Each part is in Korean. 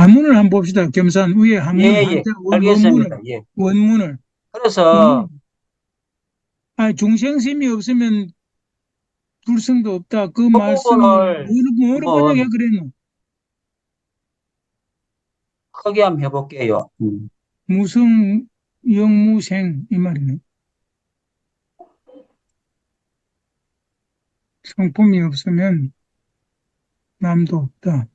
한문을 한번 봅시다. 겸산 위에 예, 한문, 예. 한자, 알겠습니다. 예. 원문을. 그래서, 중생심이 없으면 불성도 없다. 그 그 말씀을 부분을 뭐로 번역해 한번 그랬노? 크게 한번 해볼게요. 무성, 영무생, 이 말이네. 성품이 없으면 남도 없다.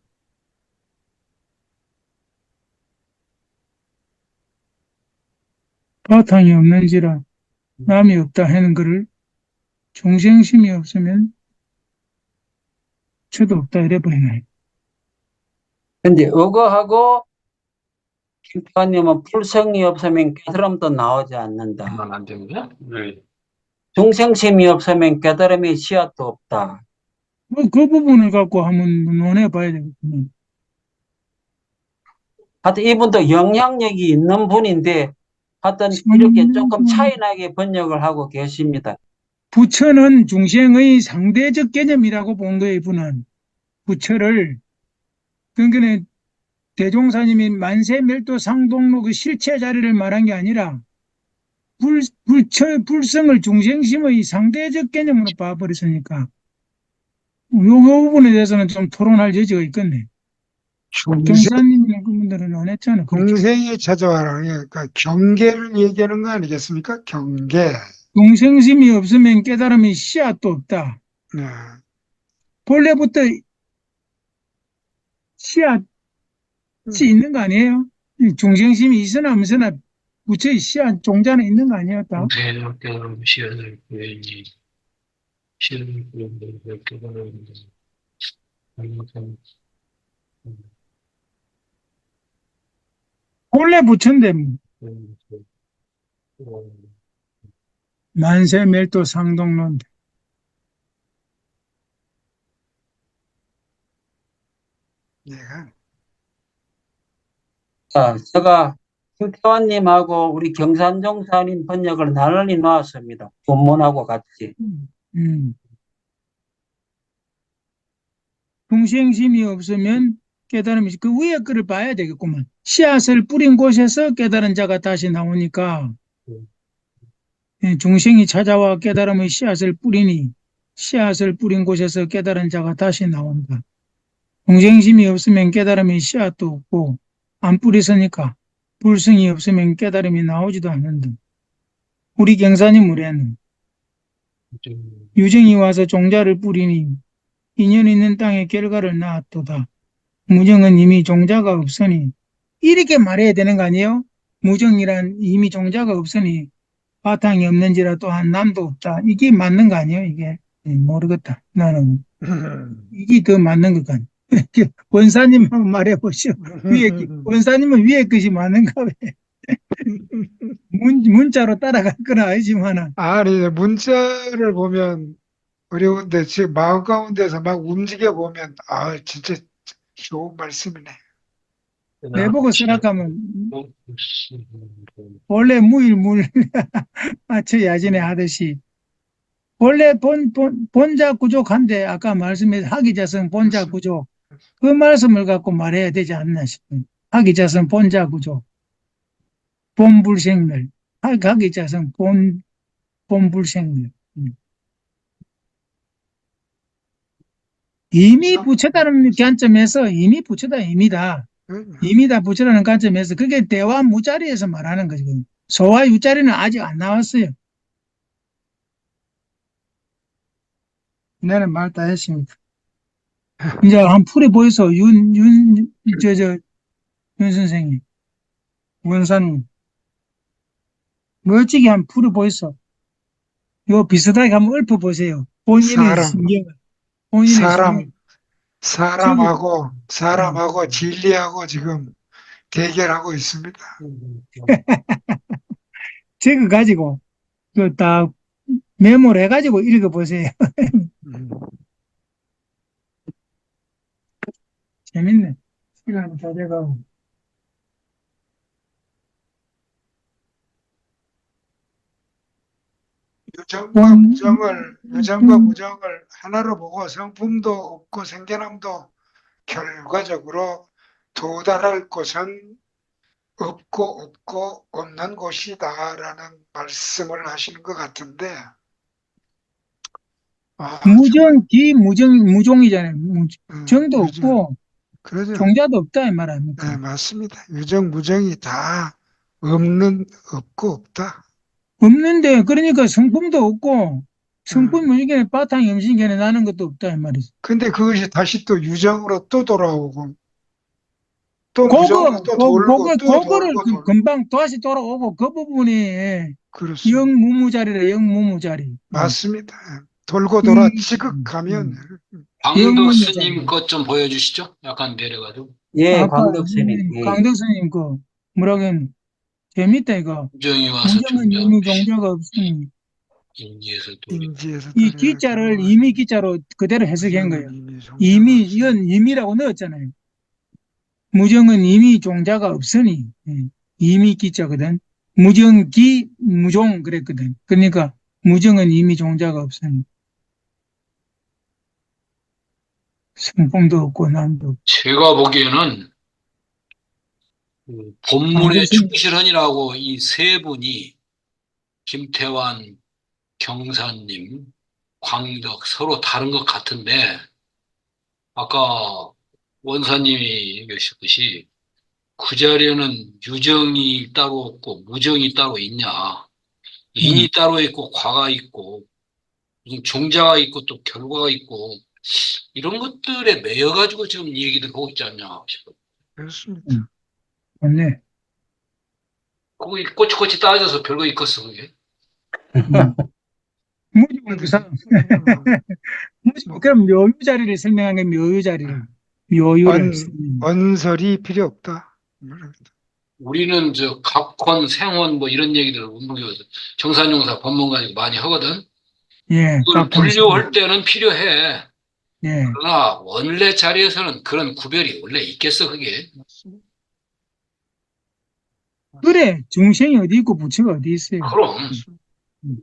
바탕이 없는지라 남이 없다 하는 것을 중생심이 없으면 저도 없다 이래 버리네. 근데 의거하고 김태환님은 풀성이 없으면 깨달음도 나오지 않는다. 안 되는데? 네. 중생심이 없으면 깨달음의 씨앗도 없다. 그 부분을 갖고 한번 논해 봐야 되겠구나. 하여튼 이분도 영향력이 있는 분인데 하여튼 이렇게 조금 성- 차이나게 번역을 하고 계십니다. 부처는 중생의 상대적 개념이라고 본 거예요, 이분은. 부처를. 그러니까 대종사님이 만세멸도 상동로 그 실체 자리를 말한 게 아니라 불성을 중생심의 상대적 개념으로 봐버렸으니까 요 부분에 대해서는 좀 토론할 여지가 있겠네. 중생, 경사님이나 그분들은 안 했잖아. 그렇게. 중생이 찾아와라. 그러니까 경계를 얘기하는 거 아니겠습니까? 경계. 중생심이 없으면 깨달음의 씨앗도 없다. 네. 본래부터 씨앗이 있는 거 아니에요? 이 중생심이 있으나 없으나 부처의 씨앗 종자는 있는 거 아니에요? 다? 대학교는 시연을 구해야지 시연을 구했는데 깨달은 항상 본래 부처인데 뭐. 만세멸도 상동론. 내가 자, 제가 김태환님하고 우리 경산종사님 번역을 나란히 놓았습니다. 본문하고 같이. 음. 중생심이 없으면 깨달음이 그 위에 거를 봐야 되겠구만. 씨앗을 뿌린 곳에서 깨달은 자가 다시 나오니까 중생이 찾아와 깨달음의 씨앗을 뿌리니 씨앗을 뿌린 곳에서 깨달은 자가 다시 나온다. 중생심이 없으면 깨달음의 씨앗도 없고 안 뿌렸으니까 불성이 없으면 깨달음이 나오지도 않는다. 우리 경사님 무례는 유정이 와서 종자를 뿌리니 인연 있는 땅에 결과를 낳았도다. 무정은 이미 종자가 없으니 이렇게 말해야 되는 거 아니에요? 무정이란 이미 종자가 없으니 바탕이 없는지라 또한 남도 없다. 이게 맞는 거 아니에요? 이게 모르겠다. 나는 이게 더 맞는 것 같아. 원사님 한번 말해보시오. 원사님은 위에 것이 맞는가 왜? 문자로 따라갈 건 아니지만 아니, 문자를 보면 어려운데 지금 마음 가운데서 막 움직여 보면 진짜 좋은 말씀이네. 내보고 생각하면 원래 무일물 맞춰 야진에 하듯이 원래 본자 구족한데 아까 말씀해 학위자성 본자 구족 그 말씀을 갖고 말해야 되지 않나 싶어요. 학위자성 본자 구족 본불생멸 학위자성 본불생멸 이미 부처다는 관점에서 이미 부처다 임이다. 임이다 부처라는 관점에서 그게 대화 무자리에서 말하는 거죠. 소와 유자리는 아직 안 나왔어요. 나는 말 다 했습니다. 이제 한 풀이 보이소. 윤 선생님, 원사님. 멋지게 한 풀이 보이소. 요 비슷하게 한번 읊어보세요. 본인의 사람, 신경을. 본인의 신경. 사람, 사람하고 진리하고 지금 대결하고 있습니다. 저거 가지고, 다 메모를 해가지고 읽어보세요. 음. 재밌네. 시간이 다 돼가고. 유전과 무정을 하나로 보고 성품도 없고 생겨남도 결과적으로 도달할 곳은 없고 없는 곳이다라는 말씀을 하시는 것 같은데, 정말, 무정, 무종이잖아요. 정도 유정, 없고, 그러죠. 종자도 없다, 이 말 네, 아닙니까? 맞습니다. 무정이 다 없고 없다. 없는데, 그러니까 성품도 없고, 성품 음, 무지개는 바탕 염신견에 나는 것도 없다, 이 말이죠. 근데 그것이 다시 또 유정으로 또 돌아오고, 또 무정으로 또 그거를 돌고, 금방 다시 돌아오고, 그 부분이 그렇습니다. 영무무자리라, 영무무자리. 맞습니다. 돌고 돌아 음, 지극하면, 광덕스님 영무무자리. 것 좀 보여주시죠. 약간 내려가지고. 예, 아까 광덕스님. 예. 강덕스님 뭐라고 했는, 재밌다, 이거. 무정이 와서 무정은 중재하고 이미 종자가 없으니, 인지에서 돌이. 인지에서 이 도래할 기자를 경우, 이미 기자로 그대로 해석한 무정은 거예요. 이미 종자가 이미, 없으니, 이건 이미라고 넣었잖아요. 무정은 이미 종자가 없으니, 이미 기자거든. 무정기, 무종 그랬거든. 그러니까 무정은 이미 종자가 없으니, 성품도 없고, 남도 없고. 제가 보기에는 그 본문에 강덕스님, 충실한이라고 이 세 분이 김태환, 경사님, 광덕 서로 다른 것 같은데 아까 원사님이 얘기하셨듯이 그 자리에는 유정이 따로 없고 무정이 따로 있냐. 음, 인이 따로 있고 과가 있고 무슨 종자가 있고 또 결과가 있고 이런 것들에 매여가지고 지금 이 얘기들 하고 있지 않냐 싶어요. 그렇습니다. 맞네. 그거 꼬치꼬치 따져서 별거 있겠어 그게. 음. 근데, 무정부사. 뭐, 그럼 묘유 자리를 설명한 게 묘유 자리를, 묘유를 설명. 언설이 필요 없다. 우리는 저 각혼, 생혼 뭐 이런 얘기들을 문무교에서 정산용사 법문 가지고 많이 하거든. 예, 그걸 각본성. 분류할 때는 필요해. 예. 그러나 원래 자리에서는 그런 구별이 원래 있겠어 그게. 맞습니다. 그래, 중생이 어디 있고 부처가 어디 있어요. 그럼 맞습니다. 음,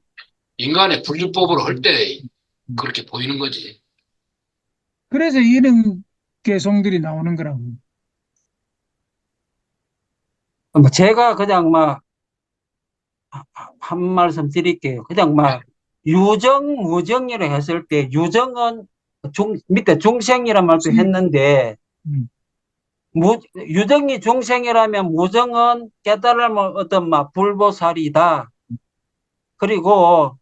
인간의 분류법을 할 때 음. 그렇게 보이는 거지. 그래서 이런 개성들이 나오는 거라고. 뭐 제가 그냥 막 한 말씀 드릴게요. 그냥 막 유정, 무정이라 했을 때 유정은 밑에 중생이란 말도 했는데 음, 유정이 중생이라면 무정은 깨달음을 얻은 막 불보살이다. 그리고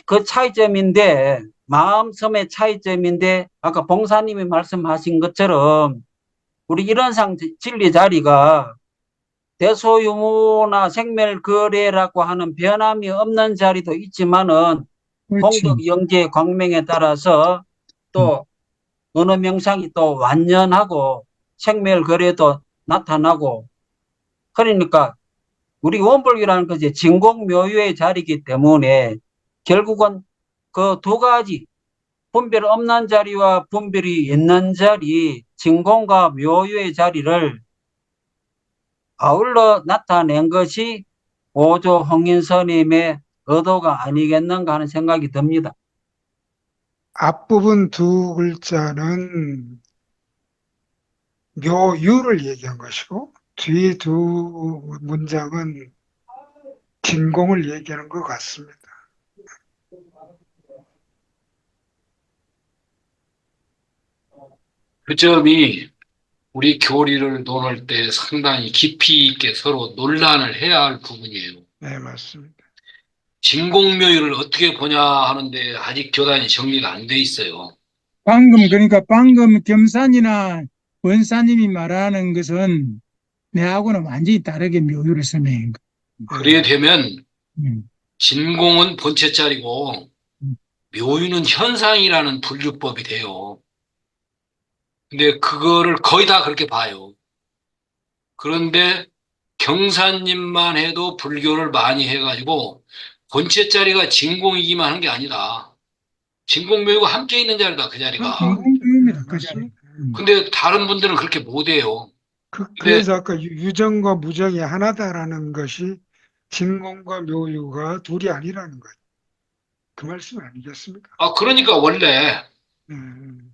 그 차이점인데 마음섬의 차이점인데 아까 봉사님이 말씀하신 것처럼 우리 일원상 진리 자리가 대소유무나 생멸거래라고 하는 변함이 없는 자리도 있지만은 그렇지. 공덕 영재 광명에 따라서 음, 또 어느 명상이 또 완전하고 생멸거래도 나타나고 그러니까 우리 원불교라는 것이 진공묘유의 자리이기 때문에 결국은 그 두 가지 분별 없는 자리와 분별이 있는 자리 진공과 묘유의 자리를 아울러 나타낸 것이 오조 홍인스님의 의도가 아니겠는가 하는 생각이 듭니다. 앞부분 두 글자는 묘유를 얘기한 것이고, 뒤 두 문장은 진공을 얘기하는 것 같습니다. 그 점이 우리 교리를 논할 때 상당히 깊이 있게 서로 논란을 해야 할 부분이에요. 네, 맞습니다. 진공묘유를 어떻게 보냐 하는데 아직 교단이 정리가 안 돼 있어요. 그러니까 방금 겸산이나 원사님이 말하는 것은 내하고는 완전히 다르게 묘유를 설명한 거. 그래야 네, 되면 음, 진공은 본체짜리고 음. 묘유는 현상이라는 분류법이 돼요. 근데 그거를 거의 다 그렇게 봐요. 그런데 경사님만 해도 불교를 많이 해가지고 본체자리가 진공이기만 한 게 아니다. 진공묘유가 함께 있는 자리다, 그 자리가. 네, 진공묘유입니다, 그 자리. 맞습니다. 근데 다른 분들은 그렇게 못해요. 근데 그래서 아까 유정과 무정이 하나다라는 것이 진공과 묘유가 둘이 아니라는 거예요. 그 말씀 아니겠습니까? 그러니까 원래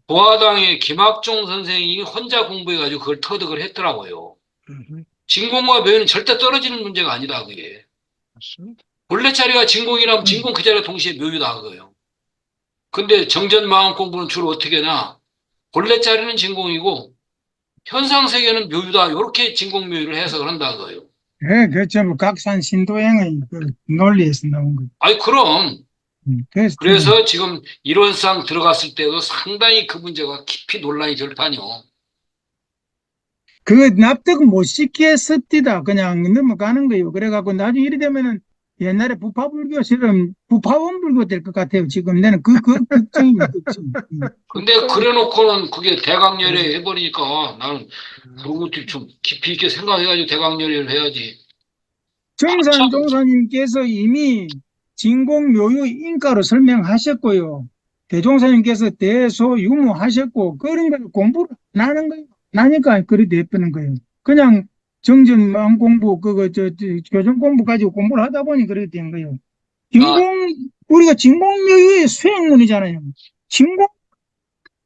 보아당의 김학종 선생이 혼자 공부해가지고 그걸 터득을 했더라고요. 음, 진공과 묘유는 절대 떨어지는 문제가 아니다, 그게. 맞습니다. 본래 자리가 진공이라면 음. 진공 그 자리가 동시에 묘유다, 그거예요. 근데 정전마음 공부는 주로 어떻게 하냐? 본래 자리는 진공이고, 현상세계는 묘유다, 이렇게 진공묘유를 해석을 한다, 그거예요. 예, 그렇죠. 뭐 각산 신도행의 그 논리에서 나온 거. 아니, 그럼. 그래서 그래서 지금 이론상 들어갔을 때도 상당히 그 문제가 깊이 논란이 될 판이요. 그 납득 못 시키게 습디다 그냥 넘어가는 거예요. 그래갖고 나중에 이래 되면은 옛날에 부파불교처럼 부파원불교 될 것 같아요. 지금 나는 그 걱정이에요. 걱정. 근데 그래놓고는 그게 대강열애 해버리니까 나는 그런 것들 좀 깊이 있게 생각해가지고 대강열애를 해야지. 정산 종사님께서 이미 진공묘유 인가로 설명하셨고요. 대종사님께서 대소유무하셨고 그런 걸 공부를 안 하는 거예요. 나니까 그리 돼버는 거예요. 그냥 정전망 공부 교정 공부 가지고 공부를 하다 보니 그렇게 된 거예요. 우리가 진공묘유의 수행문이잖아요. 진공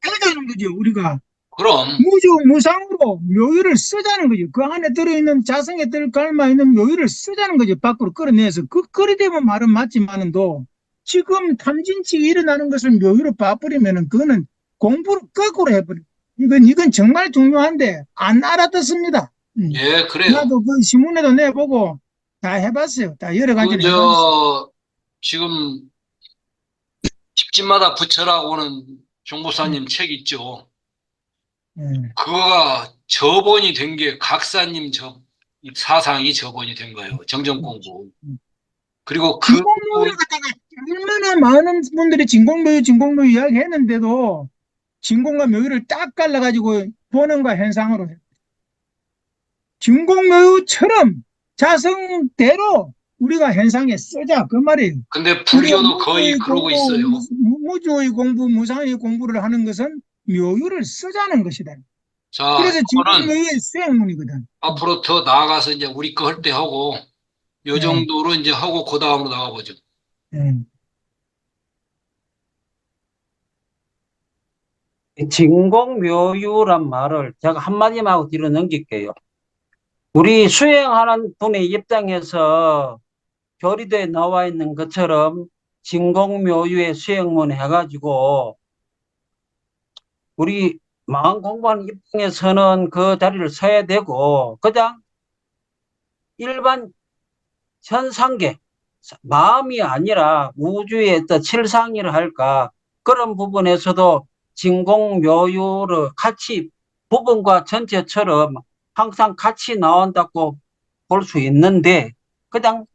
해자는 거죠. 우리가 그럼 무상으로 묘유를 쓰자는 거죠. 그 안에 들어있는 자성에 깔마 있는 묘유를 쓰자는 거죠. 밖으로 끌어내서. 그리 되면 말은 맞지만은도 지금 탐진치가 일어나는 것을 묘유로 봐버리면은 그거는 공부를 거꾸로 해버려. 이건 정말 중요한데 안 알아듣습니다. 예, 그래요. 나도 그 신문에도 내보고 다 해봤어요. 다 여러 가지를 해봤어요. 지금 집집마다 부처라고는 종보사님 책 있죠. 예. 그거가 저본이 된 게 각사님 사상이 저본이 된 거예요. 정전공부. 그리고 그 진공묘유를 갖다가 얼마나 많은 분들이 진공묘유 이야기 했는데도 진공과 묘유를 딱 갈라가지고 본원과 현상으로 해요. 진공묘유처럼 자성대로 우리가 현상에 쓰자 그 말이에요. 근데 불교도 우리가 거의 그러고 있어요. 무주의 공부, 무상의 공부를 하는 것은 묘유를 쓰자는 것이다. 자, 그래서 그거는 진공묘유의 수행문이거든. 앞으로 더 나아가서 이제 우리 거 할 때 하고 요 네. 정도로 이제 하고 그 다음으로 나가보죠. 예. 진공묘유란 말을 제가 한마디만 하고 뒤로 넘길게요. 우리 수행하는 분의 입장에서 교리도에 나와 있는 것처럼 진공묘유의 수행문 해가지고 우리 마음 공부하는 입장에서는 그 자리를 서야 되고 그냥 일반 현상계 마음이 아니라 우주의 어떤 칠상이라 할까 그런 부분에서도 진공묘유를 같이 부분과 전체처럼 항상 같이 나온다고 볼 수 있는데 그냥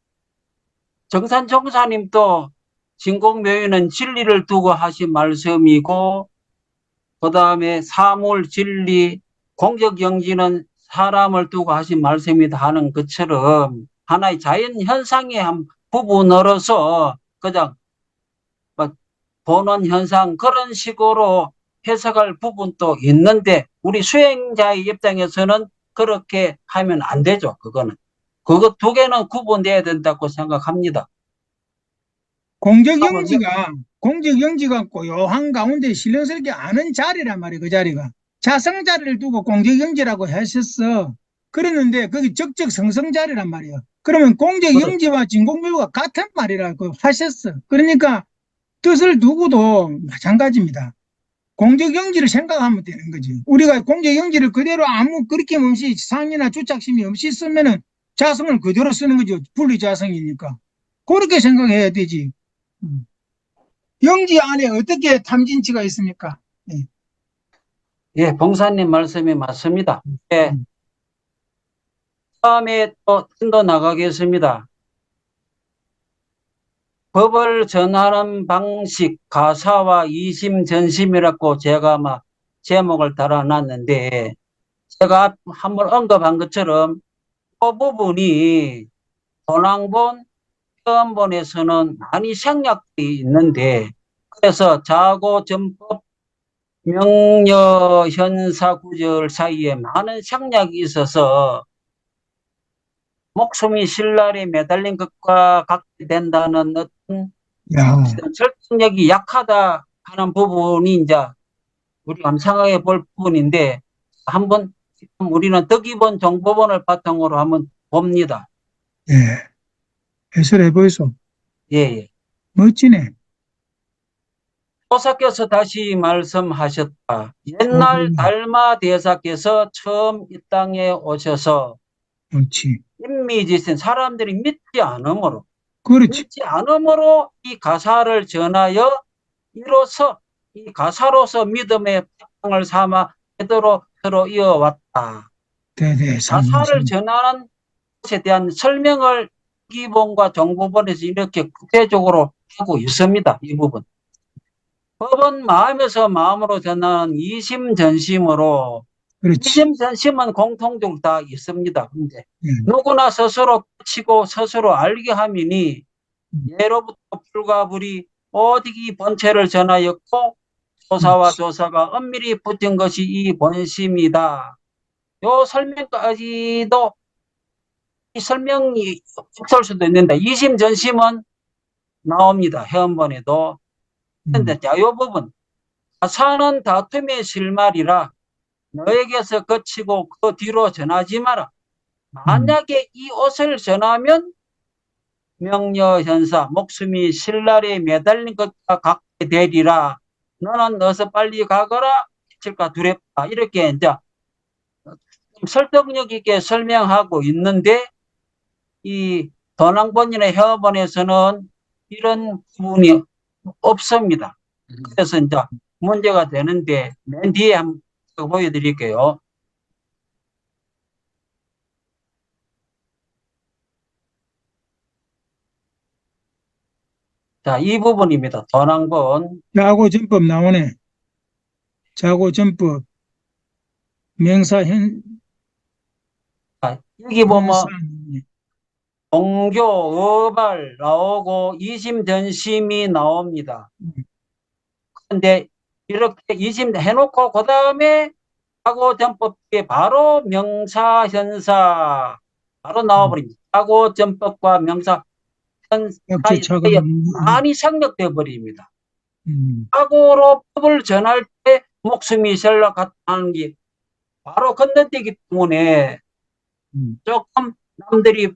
정산종사님도 진공묘유는 진리를 두고 하신 말씀이고 그 다음에 사물 진리 공적영지는 사람을 두고 하신 말씀이다 하는 것처럼 하나의 자연 현상의 한 부분으로서 그냥 보는 현상 그런 식으로 해석할 부분도 있는데 우리 수행자의 입장에서는 그렇게 하면 안 되죠. 그거는. 그거 두 개는 구분돼야 된다고 생각합니다. 공적영지가 고요한 가운데 신령스럽게 아는 자리란 말이에요. 그 자리가. 자성자리를 두고 공적영지라고 하셨어. 그랬는데 그게 적적성성자리란 말이에요. 그러면 공적영지와 진공묘유가 같은 말이라고 하셨어. 그러니까 뜻을 두고도 마찬가지입니다. 공적영지를 생각하면 되는 거지. 우리가 공적영지를 그대로 아무 그렇게 없이 상이나 주착심이 없이 쓰면은 자성을 그대로 쓰는 거죠. 분리자성이니까. 그렇게 생각해야 되지. 영지 안에 어떻게 탐진치가 있습니까? 네. 예, 봉사님 말씀이 맞습니다. 예. 다음에 또 진도 나가겠습니다. 법을 전하는 방식, 가사와 이심전심이라고 제가 아마 제목을 달아놨는데 제가 한번 언급한 것처럼 그 부분이 본항본, 표현본에서는 많이 생략되어 있는데 그래서 자고전법 명여 현사 구절 사이에 많은 생략이 있어서 목숨이 신랄에 매달린 것과 같게 된다는 어떤 야, 설득력이 약하다 하는 부분이 이제 우리 감상하게 볼 부분인데 한번 지금 우리는 덕기본 정보본을 바탕으로 한번 봅니다. 예. 해설해 보이소. 예, 예. 멋지네. 조사께서 다시 말씀하셨다. 옛날 오, 달마 대사께서 처음 이 땅에 오셔서 옳지. 인미지신 사람들이 그렇지. 믿지 않음으로 이 가사를 전하여 이로써 이 가사로서 믿음의 바탕을 삼아 되도록 서로 이어왔다. 가사를 대대상승. 전하는 것에 대한 설명을 기본과 정보본에서 이렇게 구체적으로 하고 있습니다. 이 부분. 법은 마음에서 마음으로 전하는 이심전심으로 그렇지. 이심전심은 공통적으로 다 있습니다. 근데 예. 누구나 스스로 치고 스스로 알게 함이니 예로부터 불가불이 오직 이 본체를 전하였고 조사와 조사가 엄밀히 붙은 것이 이 본심이다. 요 설명까지도 이 설명이 없을 수도 있는데 이심전심은 나옵니다. 회원본에도. 그런데 자, 요 부분 가사는 다툼의 실말이라 너에게서 거치고 그 뒤로 전하지 마라. 만약에 이 옷을 전하면 명려현사 목숨이 신랄에 매달린 것과 같게 되리라. 너는 어서 빨리 가거라. 기칠까 두렵다. 이렇게 이제 설득력 있게 설명하고 있는데 이 도낭본이나 회화본에서는 이런 부분이 없습니다. 그래서 이제 문제가 되는데 맨 뒤에 한번 보여드릴게요. 자, 이 부분입니다. 도낭본. 자고전법 나오네. 자고전법. 명사현, 자, 여기 현사. 보면 공교, 어발 나오고 이심전심이 나옵니다. 근데 이렇게 이심 해놓고 그 다음에 사고전법 뒤에 바로 명사현사 바로 나와버립니다. 사고전법과 명사 사이에 약주차가, 많이 상력돼 버립니다. 음, 사고로 법을 전할 때 목숨이 셀라 같다는 게 바로 건너뛰기 때문에 조금 남들이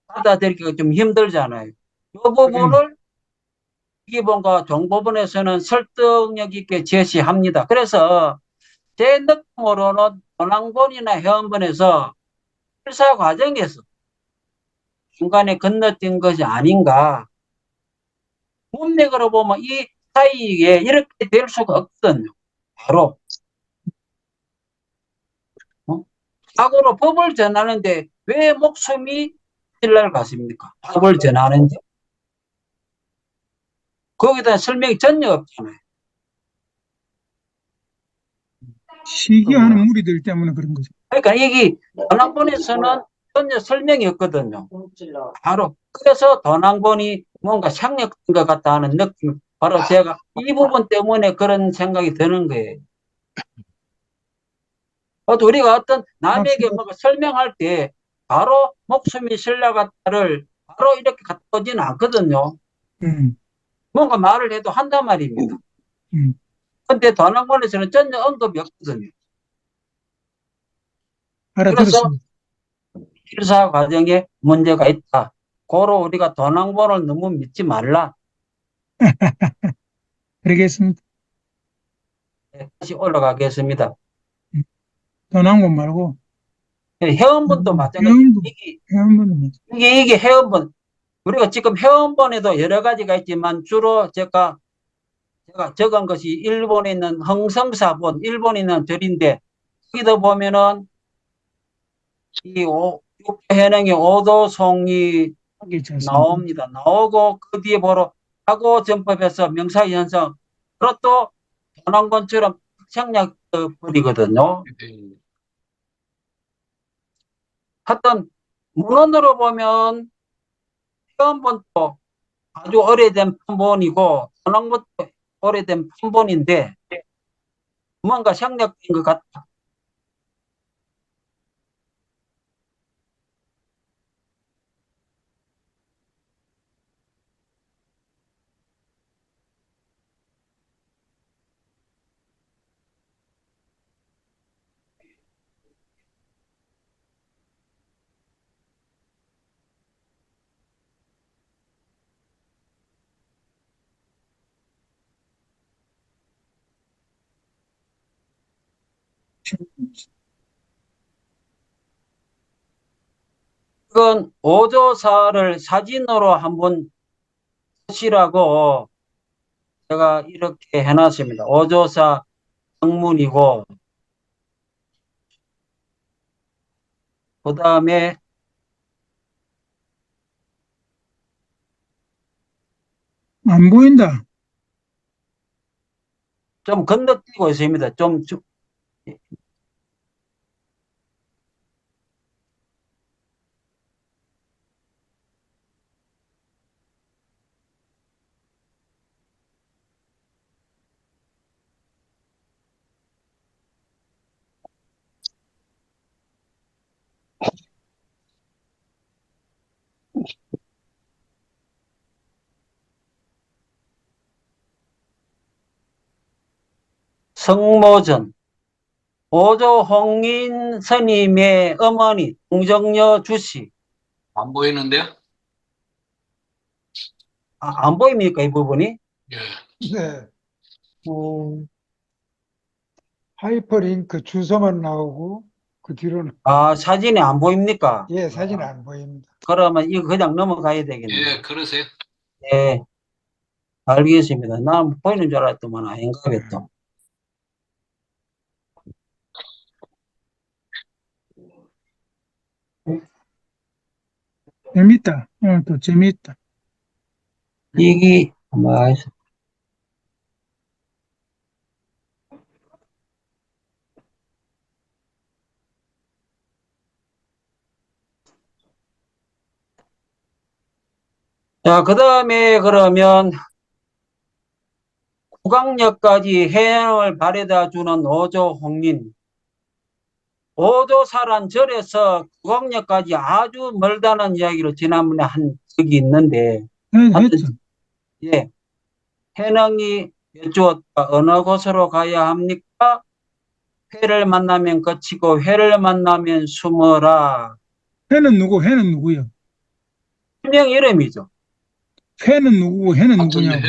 받아들이기가 좀 힘들잖아요. 이 그래. 부분을 기본과 정보본에서는 설득력 있게 제시합니다. 그래서 제 느낌으로는 도낭본이나 회원본에서 필사 과정에서 중간에 건너뛴 것이 아닌가. 문맥으로 보면 이 사이에 이렇게 될 수가 없거든요. 바로 사고로 법을 전하는데 왜 목숨이 신랄 같습니까? 법을 전하는데 거기다 설명이 전혀 없잖아요. 시기하는 무리들 때문에 그런 거죠. 그러니까 이게 도낭본에서는 전혀 설명이 없거든요. 바로 그래서 도낭본이 뭔가 상력된 것 같다 하는 느낌. 바로 제가 이 부분 때문에 그런 생각이 드는 거예요. 우리가 어떤 남에게 뭔가 설명할 때 바로 목숨이 실려갔다를 바로 이렇게 갖다 오지는 않거든요. 뭔가 말을 해도 한단 말입니다. 근데 도낭본에서는 전혀 언급이 없거든요. 그래서 알아들었습니다. 필사 과정에 문제가 있다. 고로 우리가 도낭본을 너무 믿지 말라. 그러겠습니다. 다시 올라가겠습니다. 도난공 말고, 회원본도 마찬가지. 회원부, 회원부는 이게 회원본. 우리가 지금 회원본에도 여러 가지가 있지만 주로 제가 적은 것이 일본에 있는 흥성사본, 일본에 있는 절인데 여기도 보면은 이 육해행의 오도송이 나옵니다. 나오고 그 뒤에 바로 사고전법에서 명사현상 그것도 도난권처럼 생략버리거든요. 하여튼 문헌으로 보면 회원본도 아주 오래된 판본이고 도난본도 오래된 판본인데 뭔가 생략된 것 같다. 이건 오조사를 사진으로 한번 보시라고 제가 이렇게 해놨습니다. 오조사 정문이고, 그 다음에 안 보인다. 좀 건너뛰고 있습니다. 성모전, 오조홍인 스님의 어머니 동정녀 주씨. 안 보이는데요? 안 보입니까, 이 부분이? 예. 네. 하이퍼링크 주소만 나오고 그 뒤로는 사진이 안 보입니까? 예, 사진 안 보입니다. 그러면 이거 그냥 넘어가야 되겠네요. 예, 그러세요. 네, 알겠습니다. 난 보이는 줄 알았더만 아닌가 보겠다. 재밌다. 또 재밌다. 이게 뭐 자, 그 다음에 그러면 구강역까지 해양을 바래다 주는 오조홍린. 오조사란 절에서 구강역까지 아주 멀다는 이야기를 지난번에 한 적이 있는데, 했죠. 예, 해능이 여쭈었다. 어느 곳으로 가야 합니까? 회를 만나면 거치고 회를 만나면 숨어라. 회는 누구? 회는 누구요? 분명 이름이죠. 회는 누구고 해는 같은 누구냐고.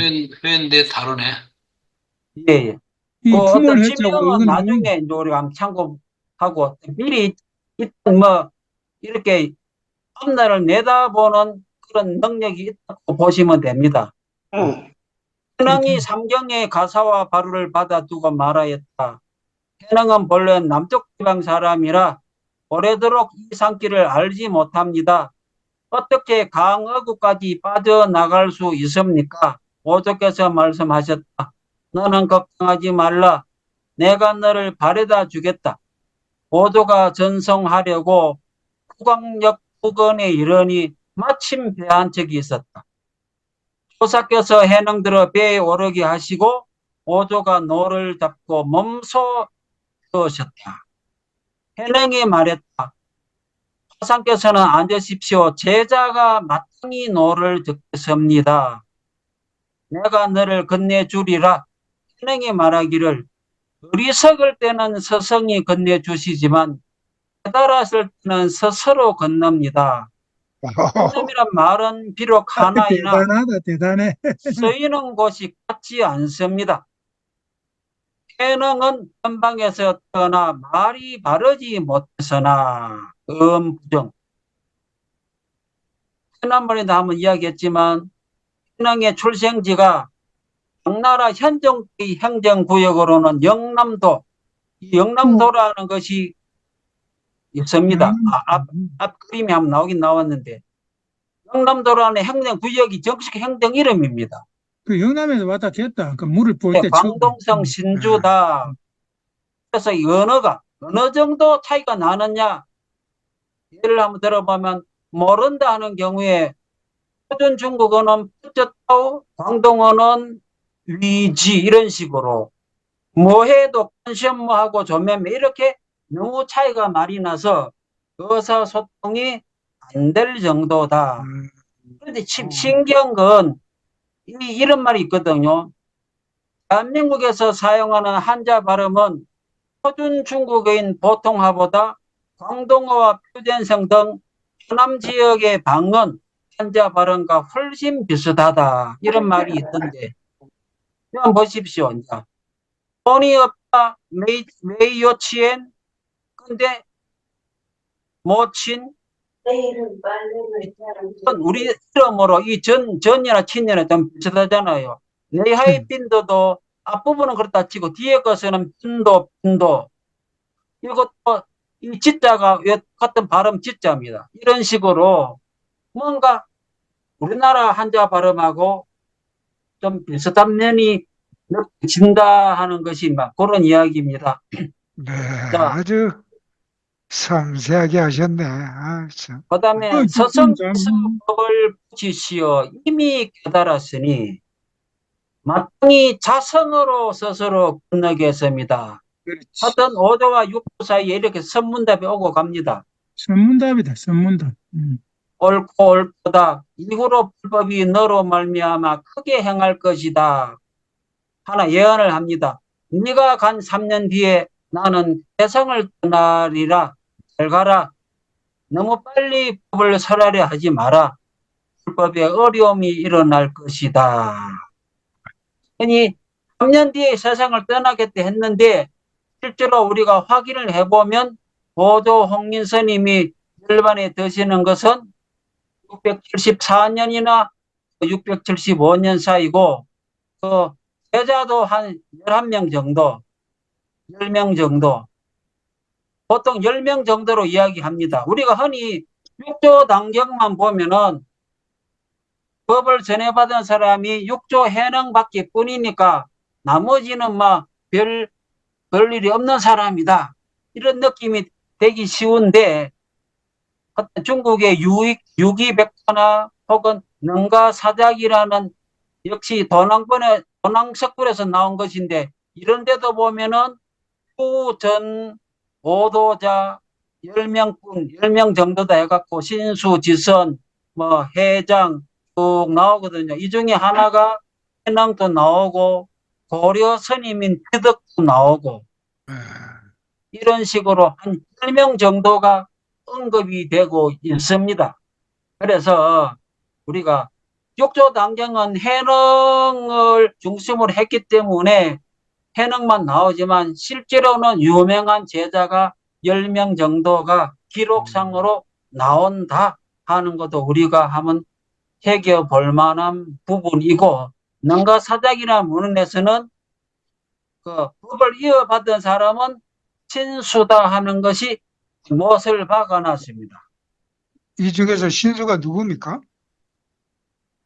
회인데 다르네. 예, 예. 이 그 어떤 품을 했자고 지명은 이건 나중에 이제 우리가 한번 참고하고 미리 뭐 이렇게 앞날을 내다보는 그런 능력이 있다고 보시면 됩니다. 해능이 삼경의 가사와 바루를 받아두고 말하였다. 해능은 본래 남쪽 지방 사람이라 오래도록 이 산길을 알지 못합니다. 어떻게 강어구까지 빠져나갈 수 있습니까? 오조께서 말씀하셨다. 너는 걱정하지 말라. 내가 너를 바래다 주겠다. 오조가 전송하려고 후광역 부근에 이르니 마침 배 한 척이 있었다. 조사께서 해능들어 배에 오르게 하시고 오조가 노를 잡고 몸소 세우셨다. 해능이 말했다. 조사께서는 앉으십시오. 제자가 마땅히 노를 듣겠습니다. 내가 너를 건네주리라. 해능이 말하기를 어리석을 때는 스승이 건네주시지만 깨달았을 때는 스스로 건넙니다. 건념이란 말은 비록 하나이나 대단하다, 대단해. 쓰이는 곳이 같지 않습니다. 해능은 편방에서 떠나 말이 바르지 못해서나 부정. 지난번에도 한번 이야기했지만 해능의 출생지가 당나라 현종의 행정구역으로는 영남도, 이 영남도라는 것이 있습니다. 앞 그림이 한번 나오긴 나왔는데 영남도라는 행정구역이 정식 행정 이름입니다. 그 영남에서 왔다 갔다. 그 물을 볼 때 광동성 신주다. 그래서 이 언어가 어느 정도 차이가 나느냐. 예를 한번 들어보면 모른다 하는 경우에 표준 중국어는 푸쩌타오, 광동어는 위지 이런 식으로 뭐해도 컨셔머하고 조매매 이렇게 너무 차이가 많이 나서 의사소통이 안 될 정도다. 그런데 신기한 건 이런 말이 있거든요. 대한민국에서 사용하는 한자 발음은 표준 중국어인 보통화보다 광동어와 표준성 등 호남 지역의 방언 한자 발음과 훨씬 비슷하다. 이런 말이 있던데 한번 보십시오. 돈이 없다, 메이요치엔, 근데 모친, 우리 이름으로 이 전이나 친이나 좀 비슷하잖아요. 네하이핀도도 앞부분은 그렇다 치고 뒤에 것은 핀도 이것도 이 지자가 같은 발음 지자입니다. 이런 식으로 뭔가 우리나라 한자 발음하고 좀 비슷한 면이 느껴진다 하는 것이 막 그런 이야기입니다. 네, 자, 아주 섬세하게 하셨네. 아, 참. 그다음에 듣긴 잘, 서성수법을 붙이시어 이미 깨달았으니 마땅히 자성어로 스스로 건너겠습니다. 그렇지. 하여튼 5조와 6조 사이에 이렇게 선문답이 오고 갑니다. 선문답이다, 선문답. 옳고 옳다. 이후로 불법이 너로 말미암아 크게 행할 것이다. 하나 예언을 합니다. 네가 간 3년 뒤에 나는 세상을 떠나리라. 잘 가라. 너무 빨리 법을 설하려 하지 마라. 불법에 어려움이 일어날 것이다. 아니 3년 뒤에 세상을 떠나겠다 했는데 실제로 우리가 확인을 해보면 보조 홍인 스님이 열반에 드시는 것은 674년이나 675년 사이고 그 제자도 한 11명 정도, 10명 정도, 보통 10명 정도로 이야기합니다. 우리가 흔히 육조 당경만 보면은 법을 전해받은 사람이 육조 해능밖에 뿐이니까 나머지는 별일이 없는 사람이다. 이런 느낌이 되기 쉬운데 중국의 유기백화나 혹은 능가사작이라는 역시 도낭석굴에서 나온 것인데 이런 데도 보면은 후전 오도자 10명 정도다 해갖고 신수지선 해장 쭉 나오거든요. 이 중에 하나가 해낭도 나오고 고려 스님인 태덕도 나오고 네. 이런 식으로 한 10명 정도가 언급이 되고 있습니다. 그래서 우리가 육조당경은 해능을 중심으로 했기 때문에 해능만 나오지만 실제로는 유명한 제자가 10명 정도가 기록상으로 나온다 하는 것도 우리가 한번 새겨볼 만한 부분이고 능가사작이라는 문헌에서는 그 법을 이어받은 사람은 신수다 하는 것이 못을 박아놨습니다. 이 중에서 신수가 누굽니까?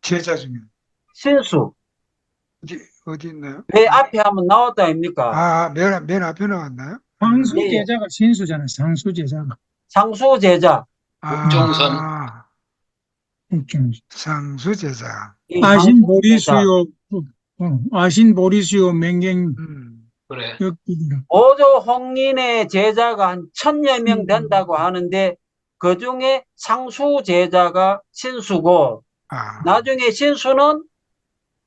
제자 중에. 신수 어디 있나요? 왜 앞에 한번 나왔다 아닙니까? 아, 맨 앞에 나왔나요? 상수 예. 제자가 신수잖아, 상수 제자가. 상수 제자 국정선. 아, 국정. 상수 제자. 이 아신 상수 제자 보리수요, 아신 보리수요, 맹갱, 음, 그래. 역기라. 오조 홍인의 제자가 한 1000여 명 음. 된다고 하는데 그 중에 상수 제자가 신수고 아, 나중에 신수는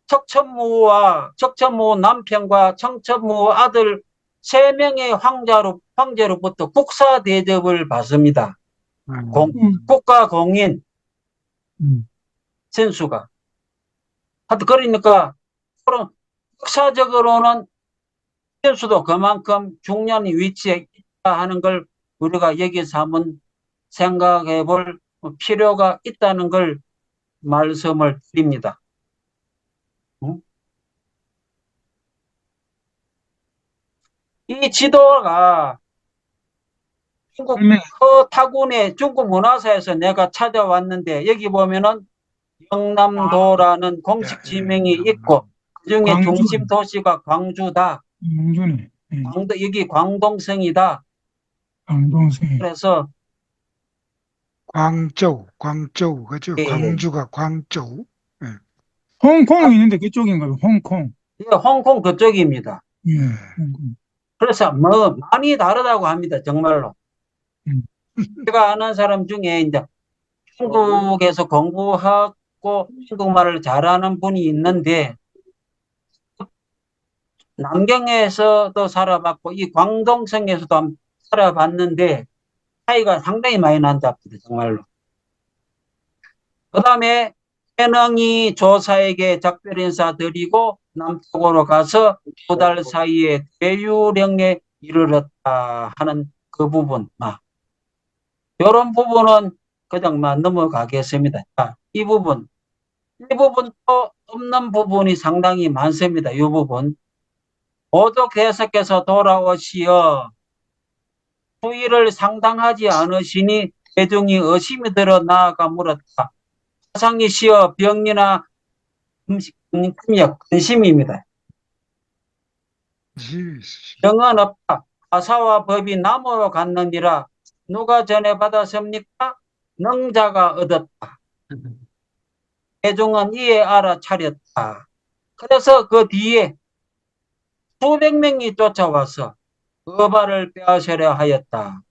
척천무 남편과 청천무 아들 3명의 황제로부터 국사 대접을 받습니다. 국가 공인 음. 신수가. 하여튼 그러니까 그런 역사적으로는 신수도 그만큼 중요한 위치에 있다 하는 걸 우리가 여기서 한번 생각해 볼 필요가 있다는 걸 말씀을 드립니다. 이 지도가 중국 설명. 서타군의 중국 문화사에서 내가 찾아왔는데 여기 보면은 영남도라는 공식 지명이 있고 그중에 광주. 중심 도시가 광주다. 영준에, 여기 광동성이다. 강동생. 그래서 광저우, 그죠? 예, 광주가 광저우. 예, 홍콩이 있는데 그쪽인가 봐, 홍콩. 홍콩 그쪽입니다. 예, 예. 홍콩. 그래서 많이 다르다고 합니다. 정말로. 음. 제가 아는 사람 중에 이제 중국에서 공부하고 중국말을 잘하는 분이 있는데 남경에서도 살아봤고 이 광동성에서도 살아봤는데 차이가 상당히 많이 난답니다. 정말로. 그 다음에 해능이 조사에게 작별 인사 드리고 남쪽으로 가서 2달 사이에 대유령에 이르렀다 하는 그 부분. 이런 부분은 그냥 넘어가겠습니다. 이 부분 또 없는 부분이 상당히 많습니다. 이 부분. 모두 계속해서 돌아오시어 수위를 상당하지 않으시니 대중이 의심이 들어 나아가 물었다. 화상이시여 병리나 금약 근심입니다. 병은 없다. 가사와 법이 남으로 갔느니라. 누가 전해 받았습니까? 능자가 얻었다. 대중은 이에 알아차렸다. 그래서 그 뒤에 수백 명이 쫓아와서 의발을 빼앗으려 하였다.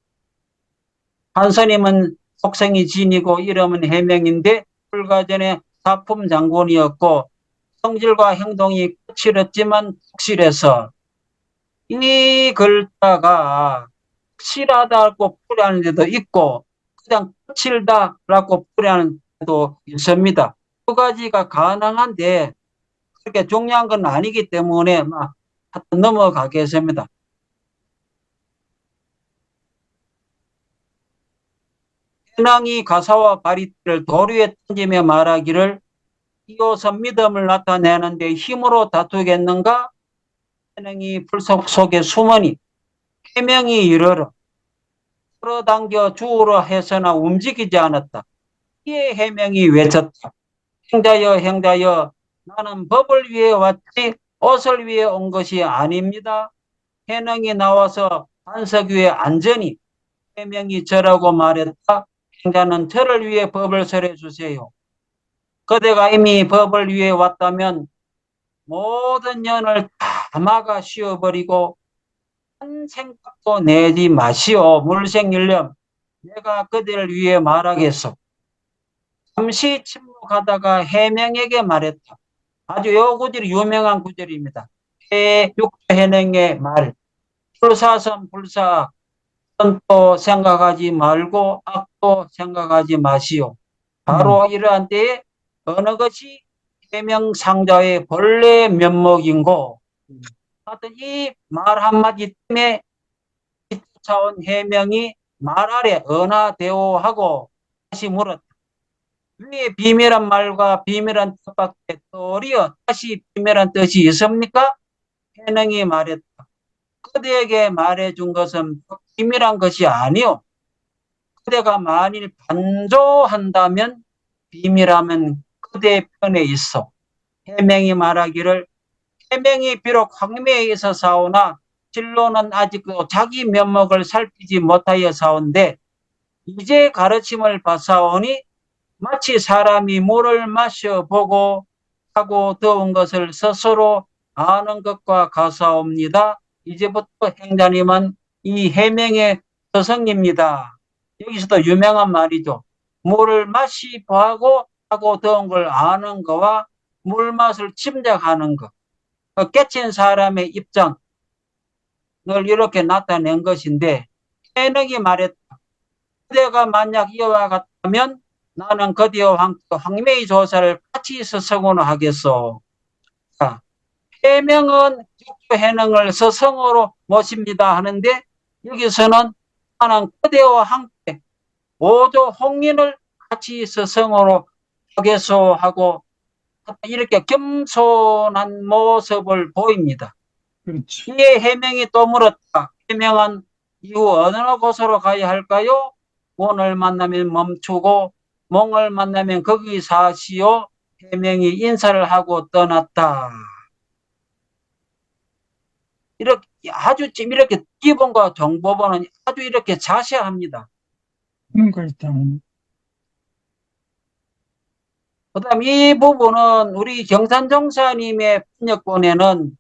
한 스님은 속성이 진이고 이름은 해명인데 불과 전에 사품 장군이었고 성질과 행동이 거칠었지만 확실해서 이 글자가 실하다고 풀이하는 데도 있고 그냥 거칠다라고 풀이하는 데도 있습니다. 두 가지가 가능한데 그렇게 중요한 건 아니기 때문에 넘어가겠습니다. 신앙이 가사와 바리떼를 도류에 던지며 말하기를 이곳은 믿음을 나타내는데 힘으로 다투겠는가? 신앙이 불속 속에 숨으니 해명이 이르러 끌어당겨 주우러 해서나 움직이지 않았다. 이에 해명이 외쳤다. 행자여 행자여 나는 법을 위해 왔지 옷을 위해 온 것이 아닙니다. 해명이 나와서 반석 위에 앉으니 해명이 저라고 말했다. 행자는 저를 위해 법을 설해 주세요. 그대가 이미 법을 위해 왔다면 모든 연을 다 막아 씌워버리고 한 생각도 내지 마시오. 물생일념 내가 그대를 위해 말하겠소. 잠시 침묵하다가 해명에게 말했다. 아주 요 구절이 유명한 구절입니다. 육해능의 말. 불사선 불사 선도 생각하지 말고 악도 생각하지 마시오. 바로 이러한 때에 어느 것이 해명상자의 본래 면목인고 하여튼 이 말 한마디 때문에 쫓아온 해명이 말 아래 은하대오하고 다시 물었다. 위에 비밀한 말과 비밀한 뜻밖에 또리어 다시 비밀한 뜻이 있습니까? 해명이 말했다. 그대에게 말해준 것은 비밀한 것이 아니오. 그대가 만일 반조한다면 비밀하면 그대 편에 있어. 해명이 말하기를 해명이 비록 황매에 있어 사오나 진로는 아직 자기 면목을 살피지 못하여 사온데 이제 가르침을 받사오니 마치 사람이 물을 마셔보고 하고 더운 것을 스스로 아는 것과 같사옵니다. 이제부터 행자님은 이 해명의 스승입니다. 여기서도 유명한 말이죠. 물을 마시보고 하고 더운 걸 아는 거와 물맛을 짐작하는 것. 깨친 사람의 입장을 이렇게 나타낸 것인데 해명이 말했다. 그대가 만약 이와 같다면 나는 그대와 황매의 조사를 같이 스승으로 하겠소. 해명은 해능을 스승으로 모십니다 하는데 여기서는 나는 그대와 함께 오조 홍인을 같이 스승으로 하겠소 하고 이렇게 겸손한 모습을 보입니다. 그렇지. 이에 해명이 또 물었다. 해명은 이후 어느 곳으로 가야 할까요? 오늘 만나면 멈추고 몽을 만나면 거기 사시오. 해명이 인사를 하고 떠났다. 이렇게 아주 이렇게 기본과 정보본은 아주 이렇게 자세합니다. 그러니까 일단 그다음 이 부분은 우리 경산종사님의 번역본에는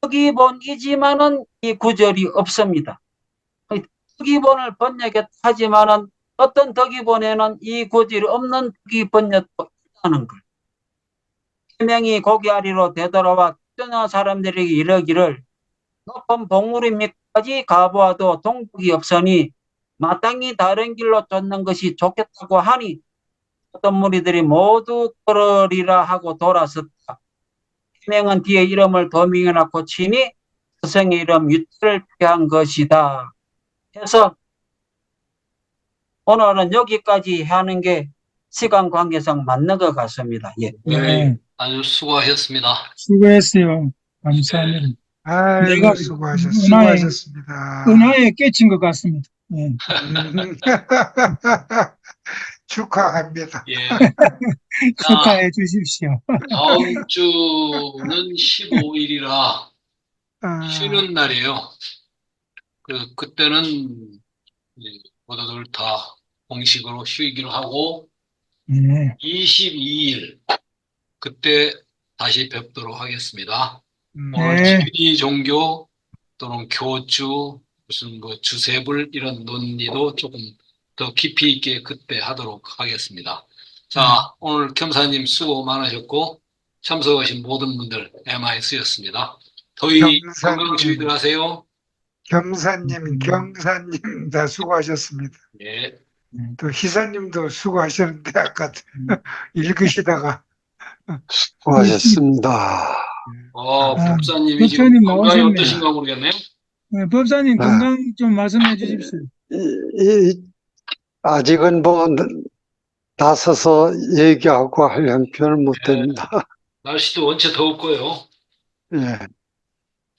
특이본이지만은 이 구절이 없습니다. 특이본을 번역했다 하지만은 어떤 특이본에는 이 구절이 없는 특이번역도 있다는 걸. 해명이 고기 아리로 되돌아와 떠난 사람들에게 이르기를 높은 봉우리밑까지 가보아도 동북이 없으니 마땅히 다른 길로 쫓는 것이 좋겠다고 하니 어떤 무리들이 모두 그러리라 하고 돌아섰다. 진행은 뒤에 이름을 도명해놓고 친히 스승의 이름 유태를 표한 것이다. 해서 오늘은 여기까지 하는 게 시간 관계상 맞는 것 같습니다. 예. 네. 아주 수고하셨습니다. 수고했어요. 감사합니다. 아이고, 내가 수고하셨습니다. 은하에 깨친 것 같습니다. 예. 축하합니다. 예. 축하해 주십시오. 다음 주는 15일이라 아, 쉬는 날이에요. 그때는 모두들 다 공식으로 쉬기로 하고, 네. 22일, 그때 다시 뵙도록 하겠습니다. 오늘 네. 진리 종교 또는 교주, 무슨 뭐 주세불 이런 논의도 조금 더 깊이 있게 그때 하도록 하겠습니다. 자, 오늘 겸사님 수고 많으셨고, 참석하신 모든 분들 많이 쓰였습니다. 더위 건강 주의들 하세요. 경사님, 경사님 다 수고하셨습니다. 예. 또 희사님도 수고하셨는데 아까 읽으시다가 수고하셨습니다. 법사님이 지금 법사님 건강이 나오셨네. 어떠신가 모르겠네요. 네, 법사님 네. 건강 좀 말씀해 주십시오. 아직은 뭐 나서서 얘기하고 할 형편을 못 됩니다. 날씨도 원체 더울 거예요. 예.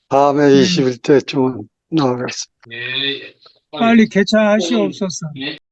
다음에 20일 때쯤은 나오겠습니다. 예. 빨리 개차하시옵소서. 예.